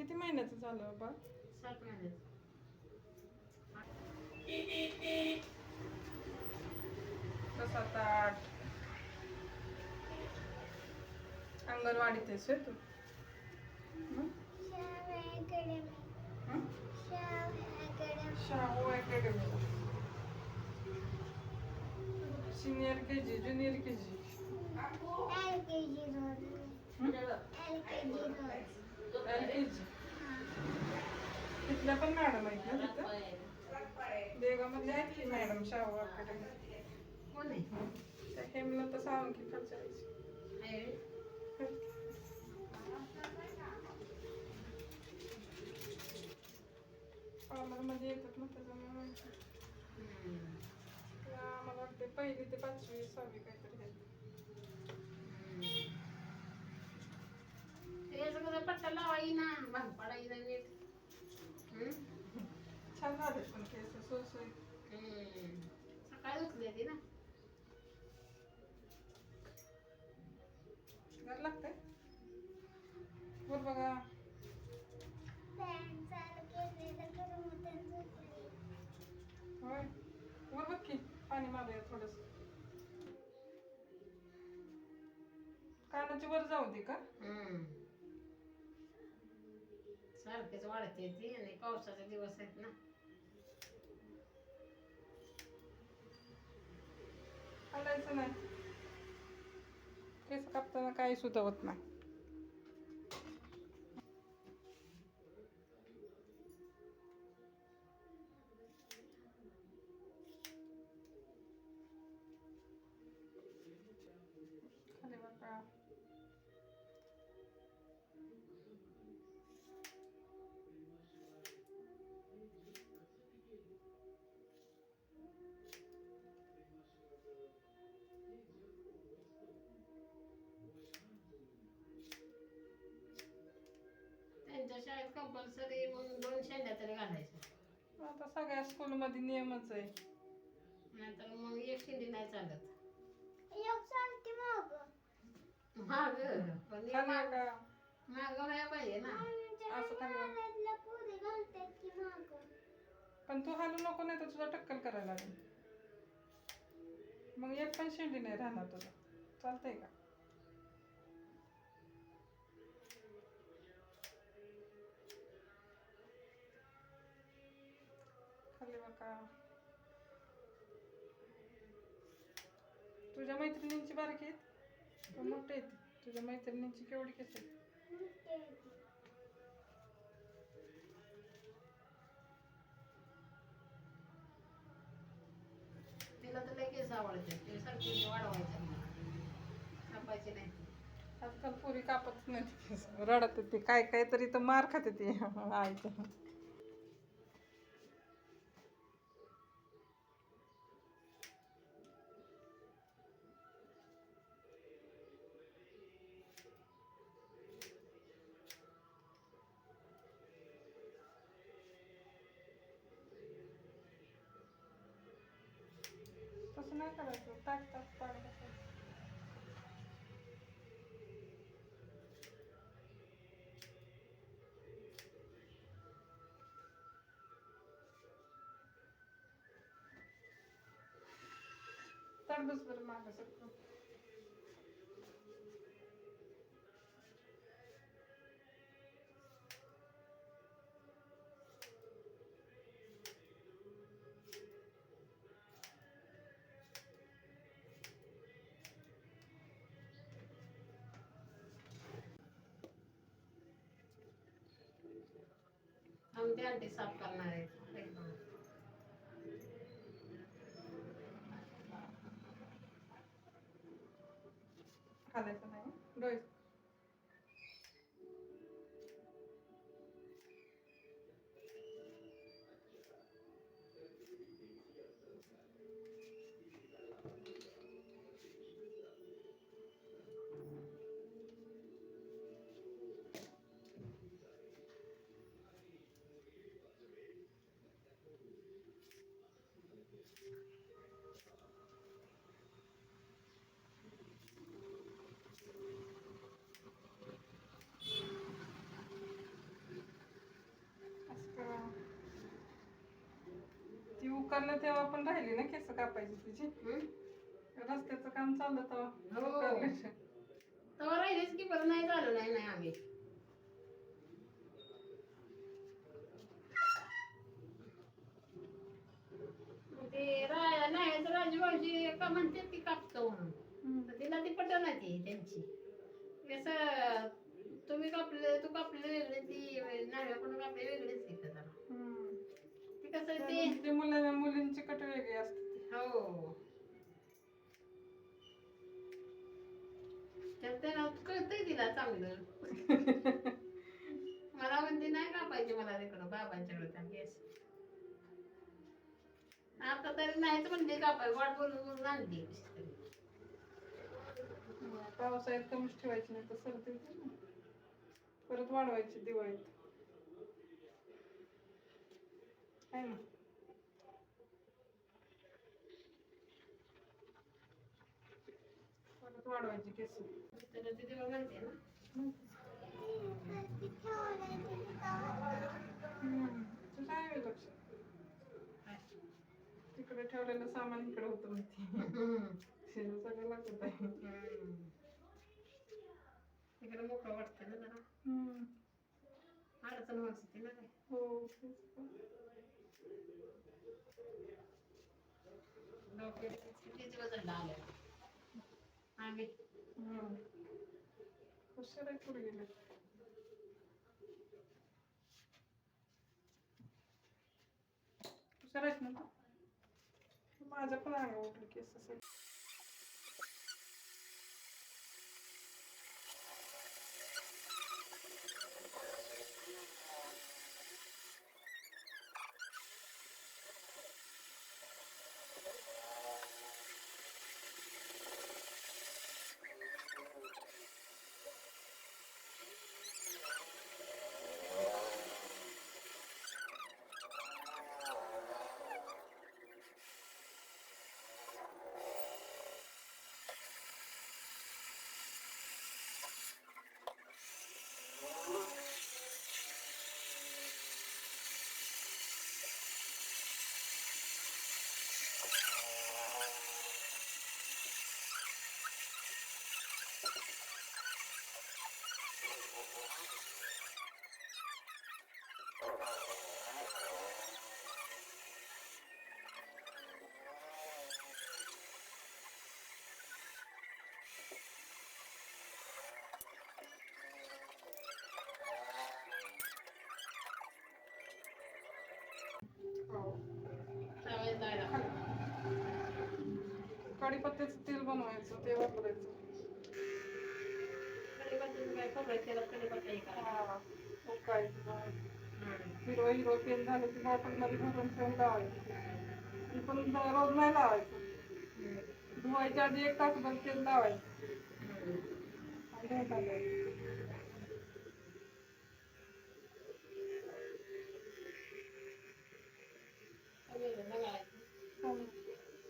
किती महिन्याचं झालं बाबा? 7 महिन्याचं. 7-8. अंगणवाडीत आहेस होय तू? हं? हं? शाहू अकॅडमीला. Senior KG, junior KG. LKG. तिथल्या पण मॅडम आहेत ना तिथं? देगामध्ये आहेत की मॅडम शाहू अकॅडमी. कोण आहे? त्या हेमलता साळुंखे खालच्या आईची. आहे. पार्लरमध्ये येतात ना त्याच्यामुळे माहिती. मला वाटते 1ली ते 5वी 6वी काहीतरी आहेत. त्याचं कसं पट्टा लावाई ना भाग पाडाई ना नीट. छान झाले पण केस सुळसुळीत. सकाळी उठले ती ना. घर लागतंय वर बघा. होय वर बघ की पाणी मारूया थोडस. कानाची वर जाऊ दे का? सारखेच वाढते ती आणि पावसाचे दिवस आहेत ना. हलायचं नाही. केस कापताना काही सुद्धा होत नाही. खाली बघा. त्यांच्या शाळेत कंपल्सरी मग 2 शेंड्या तरी घालायच्या. आता सगळ्या स्कूलमध्ये नियमच आहे. नाहीतर मग 1 शेंडी नाही चालत. माग पण खाली बघा. माग व्हायला पाहिजे ना. असं खाली बघ. पण तू हालू नको नाही तर तुझा टक्कल करायला लागेल. मग 1 पण शेंडी नाही राहणार तुला. चालतंय का? खाली बघा. तुझ्या मैत्रिणींची बारकी आहेत का मोठे आहेत? तुझ्या मैत्रिणींची केवढी केस आहेत? तिला तर लय केस आवडते. ते सारखी वाढवायचं कापायचे नाही. आजकाल पोरी कापत नाही केस. रडत येते काय काय तरी तर मार खाते ती आईचं. तसं नाही करायचं. ताक ताक पाड बसायचं. तर बस बरं मागं सरकं. आमची आंटी साफ करणार आहेत एकदम. हालायचं नाही डोळे. उकारलं तेव्हा पण राहिली ना केस कापायची तुझी. रस्त्याचं काम चाललं तेव्हा हो. उकारलं. तेव्हा राहिलेच की बरं नाही झालं नाही आम्ही. ते नाही तर राजूभाऊजी का म्हणते ती कापतो म्हणून तर तिला ती पटना ती त्यांची कसं तुम्ही कापले तू कापले वेगळे ती नाव्याकडून कापले वेगळेच की जरा ती कसं ते मुलींची कट वेगळी असते. हो तर त्याला कळतंय तिला चांगलं. मला म्हणते नाही कापायची मला तिकडं बाबांच्याकडे त्या केस. आता तरी नाहीच म्हणते कापाय वाट बोलून बोलून आणली कशी तरी. पावसाळ्यात कमीच ठेवायची नाही तर सर्दी होते ना. परत वाढवायची दिवाळीत. आहे ना. परत वाढवायची केस. तर ती तेव्हा म्हणते ना. तुझं आहे लक्ष. तिकडे ठेवलेलं सामान इकडे होतं माहिती. सगळं लागत आहे. तिकडे मोकळं वाटतं ना जरा. अडचण होत होती ना काय. हो कितीच वजन आलं आम्ही. कशाला पुढे गेले. हुशार आहेस ना तू. माझं पण अंग उठलं केस असेल. कढीपत्त्याचं तेल बनवायचं ते वापरायचं. कढीपत्त्याचं काय खोबऱ्याच्या तेलात कढीपत्ता हे करायचा. हिरवं हिरवं तेल झालं की बॉटलमध्ये भरून ठेवून लावायचं. पण रोज नाही लावायचं. धुवायच्या आधी 1 तासभर तेल लावायचं.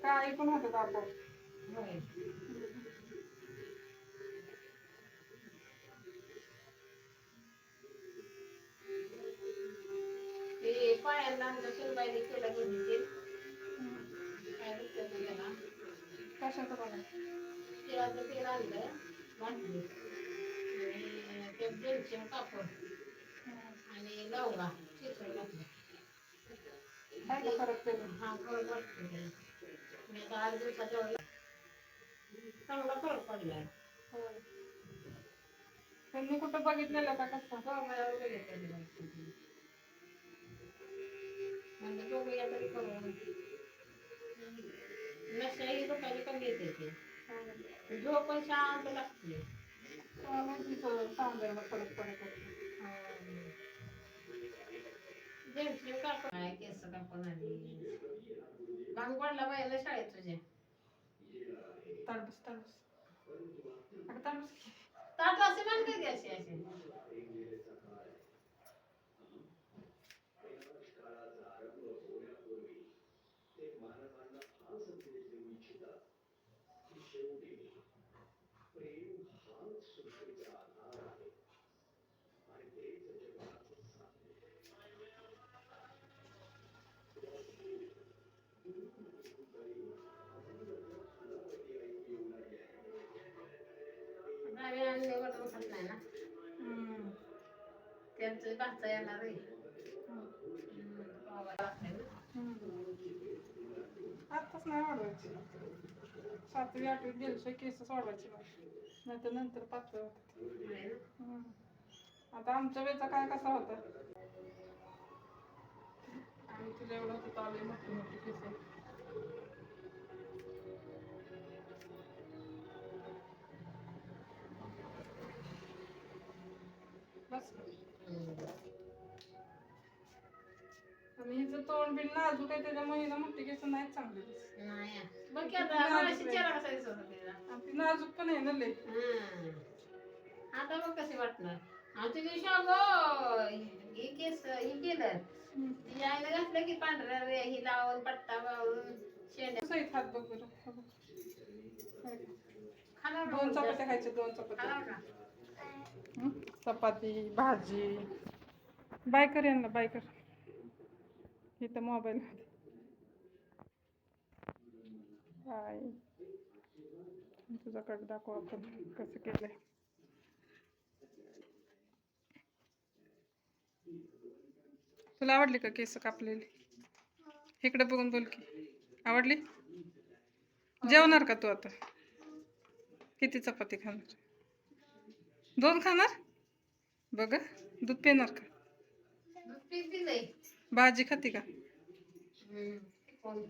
काळी पण होतात आपोआप. ते पायांना आमच्या सुनबाईने केलं घरी तेल. काय दुखतं त्याला. कशाचं बनव. तिळाचं तेल आणलं वाटली आणि ते बेलचिन कापूर आणि लवंगा चिचून घातलं. काय का फरक केलं. हा फरक वाटतो त्याला. मी आता 8 दिवसाच्या चांगला फरक पडलाय. त्यांनी कुठं बघितलेलं का कसं. मोबाईलवर बघितलं म्हणजे बघूया तरी करून. नशा ही लोकांनी कमी येते ते. झोप पण शांत लागते. सांगायला फरक पडत. जेमतेम कापून काय केस कापून आली. भांग पडला बाईला शाळेत तुझ्या. ताडबस ताट असे म्हणते ती अशी अशी. आम्ही आणले मटण खात नाही ना. हम्म. त्यांचं भाचा येणार आहे. आत्ताच नाही वाढवायची. 7वी 8वीत गेल्याशिवाय केस वाढवायचे नाही तर नंतर पातळ होतात. आता आमच्या वेळेचा काय कसा होता आम्ही तुला एवढं होतं आले मोठी मोठी केस. बस आणि हिचं तोंड बिन नाजूक आहे त्याच्यामुळे हिला मोठी केस नाहीच चांगली दिसत. नाही बघ की आता मागाशी चेहरा कसा दिसत होता तिला. आणि ती नाजूक पण आहे ना लय. आता बघ कशी वाटणार. आणि तुझी शाबो हे केस हे केलं तिच्या आईने घातलं की पांढऱ्या ही लावून पट्टा लावून शेंड्या कसं आहे हात बघ बरं. हा बघ. खाणार 2 चपात्या खायच्या 2 चपात्या. खाणार का? चपाती भाजी. बाय कर यांना बाय कर. इथं मोबाईल हाय तुझ्याकडे दाखव आपण कसं केलंय. तुला आवडली का केस कापलेली? इकडे बघून बोल की आवडली. जेवणार का तू आता? किती चपाती खाणार? 2 खाणार? बघ दूध पिणार का? दूध पिते नाही. भाजी खाती का? कोण